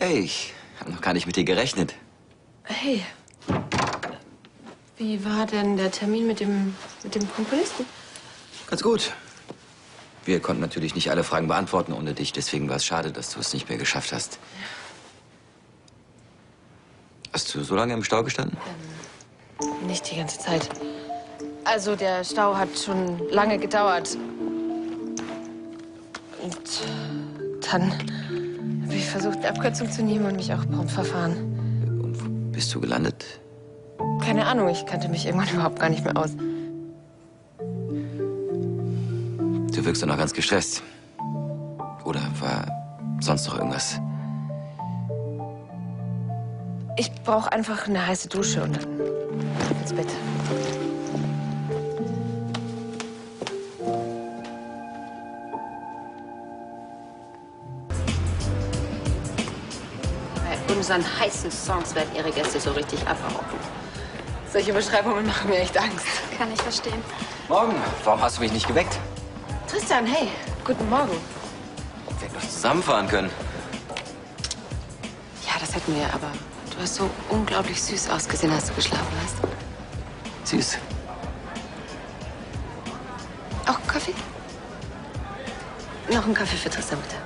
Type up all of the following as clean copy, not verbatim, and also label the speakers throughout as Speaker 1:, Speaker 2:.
Speaker 1: Hey, ich habe noch gar nicht mit dir gerechnet.
Speaker 2: Hey, wie war denn der Termin mit dem Komponisten?
Speaker 1: Ganz gut. Wir konnten natürlich nicht alle Fragen beantworten ohne dich. Deswegen war es schade, dass du es nicht mehr geschafft hast. Hast du so lange im Stau gestanden?
Speaker 2: Nicht die ganze Zeit. Also der Stau hat schon lange gedauert. Und dann habe ich versucht, eine Abkürzung zu nehmen und mich auch prompt verfahren.
Speaker 1: Und wo bist du gelandet?
Speaker 2: Keine Ahnung, ich kannte mich irgendwann überhaupt gar nicht mehr aus.
Speaker 1: Du wirkst doch noch ganz gestresst. Oder war sonst noch irgendwas?
Speaker 2: Ich brauche einfach eine heiße Dusche und dann ins Bett.
Speaker 3: Bei unseren heißen Songs werden ihre Gäste so richtig abrauchen.
Speaker 2: Solche Beschreibungen machen mir echt Angst.
Speaker 3: Kann ich verstehen.
Speaker 1: Morgen. Warum hast du mich nicht geweckt?
Speaker 2: Tristan, hey, guten Morgen.
Speaker 1: Wir hätten doch zusammenfahren können.
Speaker 2: Ja, das hätten wir, aber du hast so unglaublich süß ausgesehen, als du geschlafen hast.
Speaker 1: Süß.
Speaker 2: Auch Kaffee? Noch einen Kaffee für Tristan, bitte.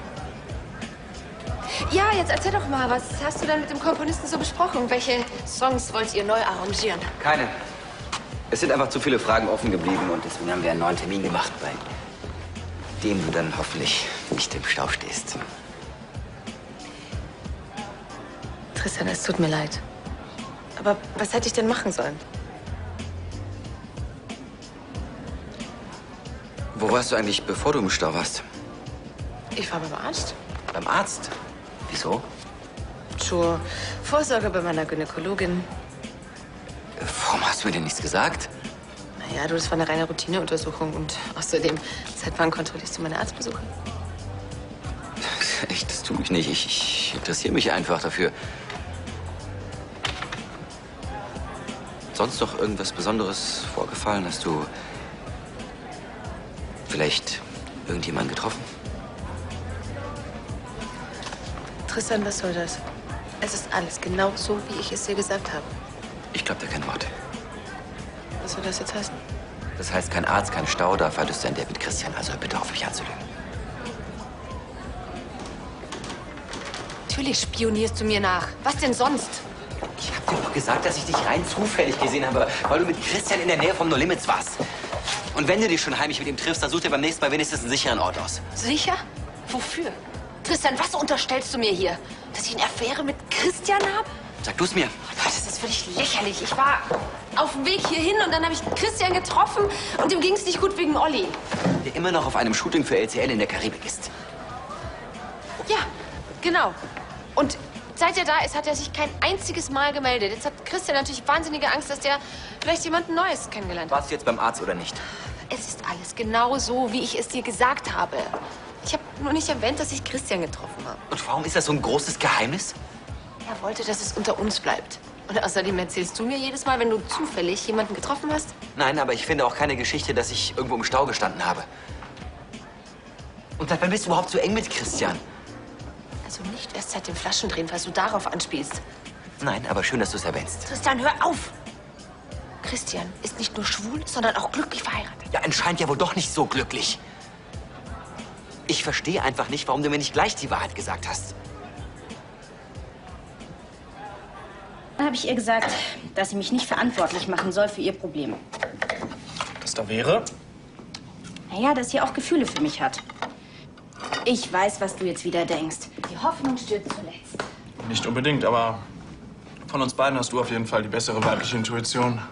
Speaker 2: Ja, jetzt erzähl doch mal, was hast du denn mit dem Komponisten so besprochen? Welche Songs wollt ihr neu arrangieren?
Speaker 1: Keine. Es sind einfach zu viele Fragen offen geblieben und deswegen haben wir einen neuen Termin gemacht, bei dem du dann hoffentlich nicht im Stau stehst.
Speaker 2: Tristan, es tut mir leid. Aber was hätte ich denn machen sollen?
Speaker 1: Wo warst du eigentlich, bevor du im Stau warst?
Speaker 2: Ich war beim Arzt.
Speaker 1: Beim Arzt? Wieso?
Speaker 2: Zur Vorsorge bei meiner Gynäkologin.
Speaker 1: Warum hast du mir denn nichts gesagt?
Speaker 2: Naja, du, das war eine reine Routineuntersuchung und außerdem, seit wann kontrollierst du meine Arztbesuche?
Speaker 1: Echt, das tue ich nicht. Ich interessiere mich einfach dafür. Sonst noch irgendwas Besonderes vorgefallen? Hast du vielleicht irgendjemanden getroffen?
Speaker 2: Tristan, was soll das? Es ist alles genau so, wie ich es dir gesagt habe.
Speaker 1: Ich glaube dir kein Wort.
Speaker 2: Was soll das jetzt heißen?
Speaker 1: Das heißt, kein Arzt, kein Stau, da faltest du ein Date mit Christian. Also hör bitte auf, mich anzulügen.
Speaker 2: Natürlich spionierst du mir nach. Was denn sonst?
Speaker 1: Ich habe dir doch gesagt, dass ich dich rein zufällig gesehen habe, weil du mit Christian in der Nähe vom No Limits warst. Und wenn du dich schon heimlich mit ihm triffst, dann such dir beim nächsten Mal wenigstens einen sicheren Ort aus.
Speaker 2: Sicher? Wofür? Tristan, was unterstellst du mir hier? Dass ich eine Affäre mit Christian habe?
Speaker 1: Sag du's mir.
Speaker 2: Oh Gott, das ist völlig lächerlich. Ich war auf dem Weg hierhin und dann habe ich Christian getroffen und dem ging es nicht gut wegen Olli.
Speaker 1: Der immer noch auf einem Shooting für LCL in der Karibik ist.
Speaker 2: Ja, genau. Und seit er da ist, hat er sich kein einziges Mal gemeldet. Jetzt hat Christian natürlich wahnsinnige Angst, dass der vielleicht jemanden Neues kennengelernt hat.
Speaker 1: Warst du jetzt beim Arzt oder nicht?
Speaker 2: Es ist alles genau so, wie ich es dir gesagt habe. Ich habe nur nicht erwähnt, dass ich Christian getroffen habe.
Speaker 1: Und warum ist das so ein großes Geheimnis?
Speaker 2: Er wollte, dass es unter uns bleibt. Und außerdem erzählst du mir jedes Mal, wenn du zufällig jemanden getroffen hast?
Speaker 1: Nein, aber ich finde auch keine Geschichte, dass ich irgendwo im Stau gestanden habe. Und seit wann bist du überhaupt so eng mit Christian?
Speaker 2: Also nicht erst seit dem Flaschendrehen, falls du darauf anspielst.
Speaker 1: Nein, aber schön, dass du es erwähnst.
Speaker 2: Tristan, hör auf! Christian ist nicht nur schwul, sondern auch glücklich verheiratet.
Speaker 1: Ja, anscheinend ja wohl doch nicht so glücklich. Ich verstehe einfach nicht, warum du mir nicht gleich die Wahrheit gesagt hast.
Speaker 4: Dann habe ich ihr gesagt, dass sie mich nicht verantwortlich machen soll für ihr Problem.
Speaker 5: Was da wäre?
Speaker 4: Naja, dass sie auch Gefühle für mich hat. Ich weiß, was du jetzt wieder denkst. Die Hoffnung stirbt zuletzt.
Speaker 5: Nicht unbedingt, aber von uns beiden hast du auf jeden Fall die bessere weibliche Intuition.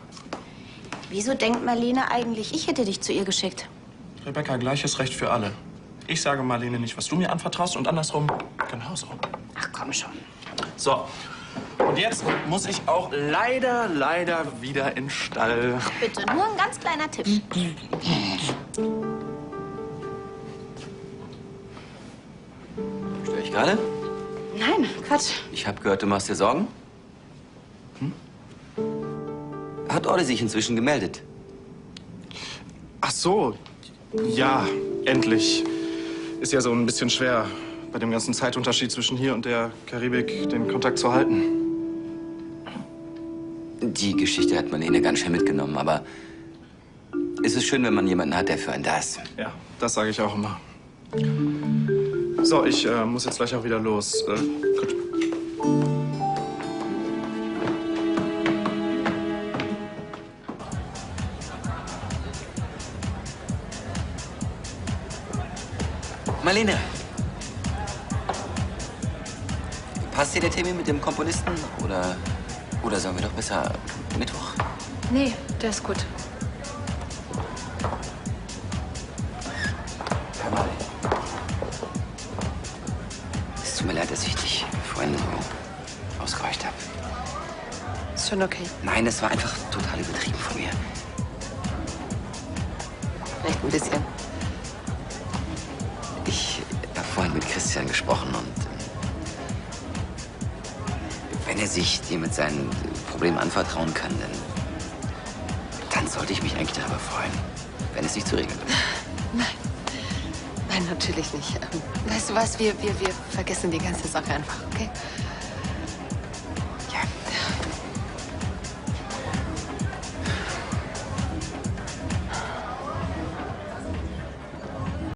Speaker 4: Wieso denkt Marlene eigentlich, ich hätte dich zu ihr geschickt?
Speaker 5: Rebecca, gleiches Recht für alle. Ich sage Marlene nicht, was du mir anvertraust und andersrum genauso.
Speaker 4: Ach komm schon.
Speaker 5: So, und jetzt muss ich auch leider wieder in den Stall.
Speaker 4: Bitte, nur ein ganz kleiner Tipp.
Speaker 1: Störe ich gerade?
Speaker 4: Nein, Quatsch.
Speaker 1: Ich habe gehört, du machst dir Sorgen. Hat Olli sich inzwischen gemeldet?
Speaker 5: Ach so, ja, endlich. Ist ja so ein bisschen schwer bei dem ganzen Zeitunterschied zwischen hier und der Karibik den Kontakt zu halten.
Speaker 1: Die Geschichte hat Marlene ganz schön mitgenommen, aber es ist schön, wenn man jemanden hat, der für einen da ist.
Speaker 5: Ja, das sage ich auch immer. So, ich muss jetzt gleich auch wieder los. Gut.
Speaker 1: Marlene. Passt dir der Termin mit dem Komponisten? Oder sollen wir doch besser Mittwoch?
Speaker 2: Nee, der ist gut.
Speaker 1: Hör mal. Es tut mir leid, dass ich dich vorhin so ausgehorcht habe.
Speaker 2: Ist schon okay.
Speaker 1: Nein, das war einfach total übertrieben von mir.
Speaker 2: Vielleicht ein bisschen.
Speaker 1: Ich habe vorhin mit Christian gesprochen und wenn er sich dir mit seinen Problemen anvertrauen kann, dann sollte ich mich eigentlich darüber freuen, wenn es nicht zu regeln wird.
Speaker 2: Nein, natürlich nicht. Weißt du was, wir vergessen die ganze Sache einfach, okay?